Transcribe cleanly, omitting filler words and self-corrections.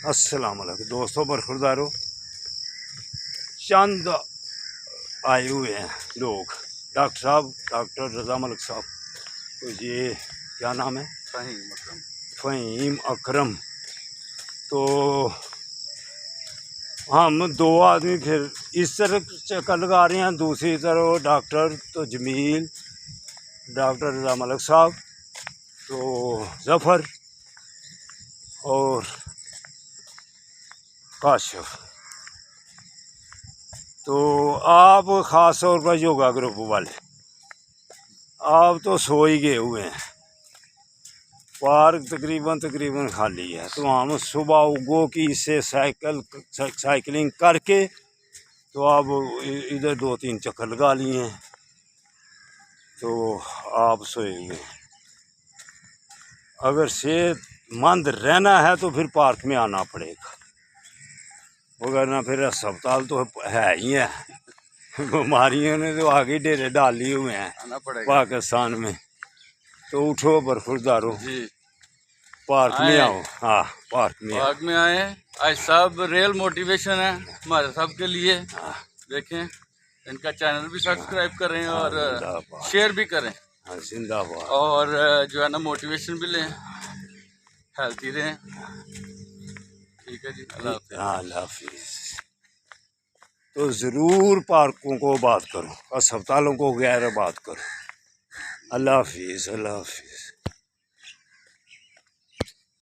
السلام علیکم دوستوں، برخوردارو چند آئے ہوئے ہیں لوگ، ڈاکٹر صاحب، ڈاکٹر رضا ملک صاحب، تو یہ کیا نام ہے؟ فہیم اکرم۔ تو ہم دو آدمی پھر اس طرف چکر لگا رہے ہیں، دوسری طرف ڈاکٹر تو جمیل، ڈاکٹر رضا ملک صاحب، تو ظفر اور کاشف۔ تو آپ خاص طور پر یوگا گروپ والے آپ تو سو ہی گئے ہوئے ہیں، پارک تقریباً خالی ہے۔ تو ہم صبح اگو کی سے سائیکلنگ کر کے تو آپ ادھر 2-3 چکر لگا لیے ہیں، تو آپ سوئے ہوئے۔ اگر صحت مند رہنا ہے تو پھر پارک میں آنا پڑے گا، وغیرہ پھر اسپتال تو ہے ہی ہے، بیماریوں نے تو آگے ڈیرے ڈال لیے ہوئے ہیں پاکستان میں۔ تو اٹھو برخوردارو، پارک میں آؤ، ہاں پارک میں آئے۔ آج صاحب ریئل موٹیویشن ہے ہمارے سب کے لیے، دیکھیں ان کا چینل بھی سبسکرائب کریں اور شیئر بھی کریں، زندہ باد، اور جو ہے نا موٹیویشن بھی لیں، ہیلتھی رہیں۔ ٹھیک ہے جی، اللہ حافظ۔ اللہ حافظ۔ تو ضرور پارکوں کو بات کرو، اسپتالوں کو غیر بات کرو۔ اللہ حافظ، اللہ حافظ۔